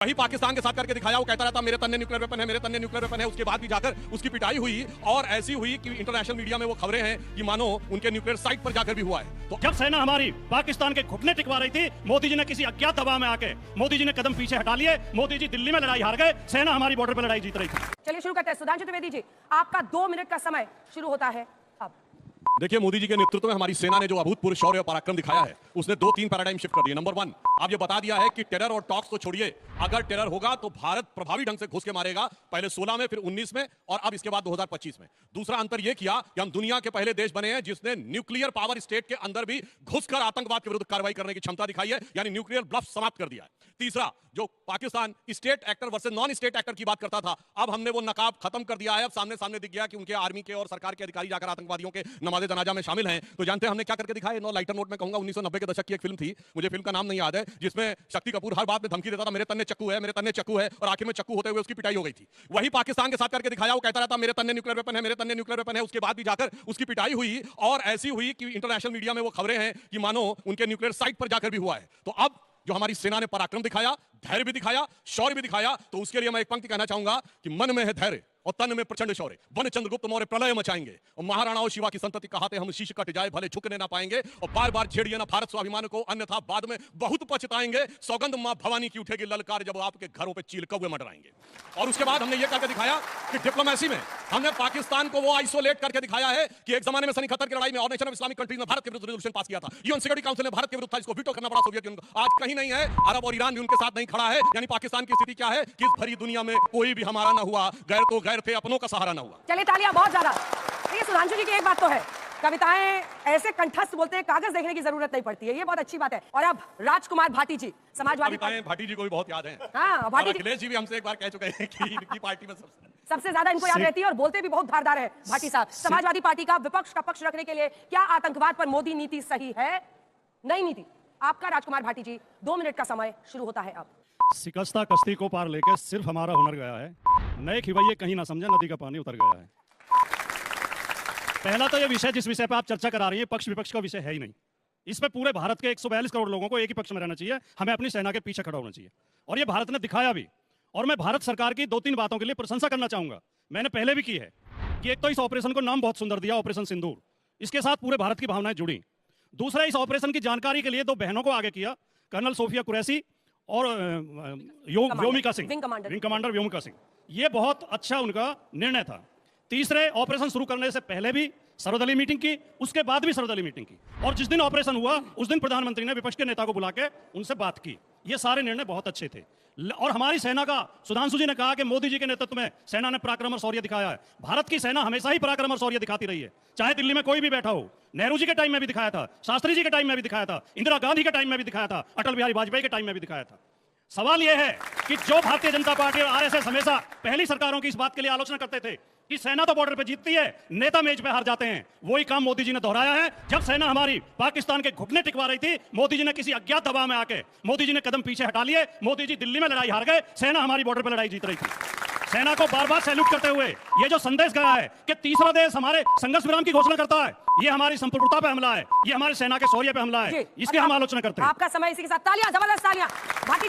वही पाकिस्तान के साथ करके दिखाया। वो कहता रहता मेरे तन्ने न्यूक्लियर वेपन है, मेरे तन्ने न्यूक्लियर वेपन है। उसके बाद भी जाकर उसकी पिटाई हुई और ऐसी हुई कि इंटरनेशनल मीडिया में वो खबरें हैं कि मानो उनके न्यूक्लियर साइट पर जाकर भी हुआ है। तो जब सेना हमारी पाकिस्तान के घुटने टिकवा रही थी, मोदी जी ने किसी अज्ञात दबाव में आके मोदी जी ने कदम पीछे हटा लिए। मोदी जी दिल्ली में लड़ाई हार गए, सेना हमारी बॉर्डर पर लड़ाई जीत रही थी। चलिए शुरू करते हैं। सुधांशु त्रिवेदी जी, आपका 2 मिनट का समय शुरू होता है अब। देखिए, मोदी जी के नेतृत्व में हमारी सेना ने जो अभूतपूर्व शौर्य और पराक्रम दिखाया है, उसने 2-3 पैराडाइम शिफ्ट कर दिए। नंबर 1, आप ये बता दिया है कि टेरर और टॉक्स तो छोड़िए, अगर टेरर होगा तो भारत प्रभावी ढंग से घुस के मारेगा। पहले 16 में, फिर 19 में और अब इसके बाद 2025 में। दूसरा अंतर यह किया कि हम दुनिया के पहले देश बने हैं जिसने न्यूक्लियर पावर स्टेट के अंदर भी घुसकर आतंकवाद के विरुद्ध कार्रवाई करने की क्षमता दिखाई है, यानी न्यूक्लियर ब्लफ समाप्त कर दिया है। तीसरा, जो Pakistan state actor versus non state actor की बात करता था, अब हमने वो नकाब खत्म कर दिया है। अब सामने सामने दिख गया कि उनके आर्मी के और सरकार के अधिकारी जाकर आतंकवादियों के नमाज़े जनाजा में शामिल हैं। तो जानते हैं हमने क्या करके दिखाया? नो लाइटर नोट में कहूंगा, 1990 के दशक की एक फिल्म थी, मुझे फिल्म का नाम नहीं याद है, जिसमें शक्ति कपूर हर बात में धमकी देता था मेरे तन्ने चक्कू है, मेरे तन्ने चक्कू है, और आखिर में चक्कू होते हुए उसकी पिटाई हो गई थी। वही पाकिस्तान के साथ करके दिखाया। वो कहता रहता मेरे तन्ने न्यूक्लियर वेपन है, मेरे तन्ने न्यूक्लियर वेपन है। उसके बाद भी जाकर उसकी पिटाई हुई और ऐसी हुई कि इंटरनेशनल मीडिया में वो खबरें हैं कि मानो उनके न्यूक्लियर साइट पर जाकर भी हुआ है। तो अब जो हमारी सेना ने पराक्रम दिखाया, धैर्य भी दिखाया, शौर्य भी दिखाया, तो उसके लिए मैं एक पंक्ति कहना चाहूंगा कि मन में है धैर्य और तन में प्रचंड शौर्य, वन चंद्रगुप्त मौर्य प्रलय मचाएंगे और महाराणाओं शिवा की संतति कहाते हम शीश कट जाए भले झुकने ना पाएंगे, और बार बार छेड़िए ना भारत स्वाभिमान को, अन्यथा बाद में बहुत पछताएंगे। सौगंध मां भवानी की उठेगी ललकार जब आपके घरों पे चील कौवे मंडराएंगे। और उसके बाद हमने ये करके दिखाया कि डिप्लोमेसी में हमने पाकिस्तान को वो आइसोलेट करके दिखाया है कि एक जमाने में सनी खतर की लड़ाई में और नेशन ऑफ इस्लामिक कंट्रीज में भारत के विरुद्ध रेजोल्यूशन पास किया था, यूएन सिक्योरिटी काउंसिल ने भारत के विरुद्ध था, इसको वीटो करना पड़ा सोवियत यूनियन को। आज कहीं नहीं है, अरब और ईरान भी उनके साथ नहीं खड़ा है। यानी पाकिस्तान की स्थिति क्या है कि इस भरी दुनिया में कोई भी हमारा ना हुआ, गैर तो गैर थे, अपनों का सहारा ना हुआ। चलिए तालियां बहुत ज्यादा। ये सुधांशु जी की एक बात तो है, कविताएं ऐसे कंठस्थ बोलते हैं, कागज देखने की जरूरत नहीं पड़ती है, ये बहुत अच्छी बात है। और अब राजकुमार भाटी जी, समाजवादी कविताएं भाटी जी को भी बहुत याद है। हाँ, भाटी अखिलेश जी भी हमसे एक बार कह चुके हैं कि इनकी पार्टी में सबसे ज्यादा इनको याद रहती है और बोलते भी बहुत धारदार है भाटी साहब। समाजवादी पार्टी का विपक्ष का पक्ष रखने के लिए क्या आतंकवाद पर मोदी नीति सही है, नई नीति? आपका राजकुमार भाटी जी 2 मिनट का समय शुरू होता है अब। शिकस्ता कश्ती को पार लेकर सिर्फ हमारा हुनर गया है, नए खिवैये कहीं ना समझे नदी का पानी उतर गया है। पहला तो ये विषय जिस विषय पर आप चर्चा करा रही है, पक्ष विपक्ष का विषय है ही नहीं। इस पे पूरे भारत के 142 करोड़ लोगों को एक ही पक्ष में रहना चाहिए, हमें अपनी सेना के पीछे खड़ा होना चाहिए, और ये भारत ने दिखाया भी। और मैं भारत सरकार की 2-3 बातों के लिए प्रशंसा करना चाहूंगा, मैंने पहले भी की है, कि एक तो इस ऑपरेशन को नाम बहुत सुंदर दिया, ऑपरेशन सिंदूर, इसके साथ पूरे भारत की भावनाएं जुड़ी। दूसरा, इस ऑपरेशन की जानकारी के लिए 2 बहनों को आगे किया, कर्नल सोफिया कुरैशी और व्योमिका सिंह, विंग कमांडर व्योमिका सिंह। ये बहुत अच्छा उनका निर्णय था। तीसरे, ऑपरेशन शुरू करने से पहले भी सर्वदलीय मीटिंग की, उसके बाद भी सर्वदलीय मीटिंग की, और जिस दिन ऑपरेशन हुआ उस दिन प्रधानमंत्री ने विपक्ष के नेता को बुला के उनसे बात की। ये सारे निर्णय बहुत अच्छे थे। और हमारी सेना का, सुधांशु जी ने कहा कि मोदी जी के नेतृत्व में सेना ने पराक्रम और शौर्य दिखाया है। भारत की सेना हमेशा ही पराक्रम और शौर्य दिखाती रही है, चाहे दिल्ली में कोई भी बैठा हो। नेहरू जी के टाइम में भी दिखाया था, शास्त्री जी के टाइम में भी दिखाया था, इंदिरा गांधी के टाइम में भी दिखाया था, अटल बिहारी वाजपेयी के टाइम में भी दिखाया था। सवाल यह है कि जो भारतीय जनता पार्टी और आरएसएस हमेशा पहली सरकारों की इस बात के लिए आलोचना करते थे कि सेना तो बॉर्डर पे जीतती है, नेता मेज पे हार जाते हैं, वही काम मोदी जी ने दोहराया है। जब सेना हमारी पाकिस्तान के घुटने टिकवा रही थी, मोदी जी ने किसी अज्ञात दबाव में आके मोदी जी ने कदम पीछे हटा लिए। मोदी जी दिल्ली में लड़ाई हार गए, सेना हमारी बॉर्डर पर लड़ाई जीत रही थी। सेना को बार बार सैल्यूट करते हुए ये जो संदेश गया है कि तीसरा देश हमारे संघर्ष विराम की घोषणा करता है, ये हमारी संप्रभुता पे हमला है, ये हमारे सेना के शौर्य पे हमला है, इसकी हम आलोचना करते हैं। आपका समय इसी के साथ तालियां, जबरदस्त तालियां भाटी जी।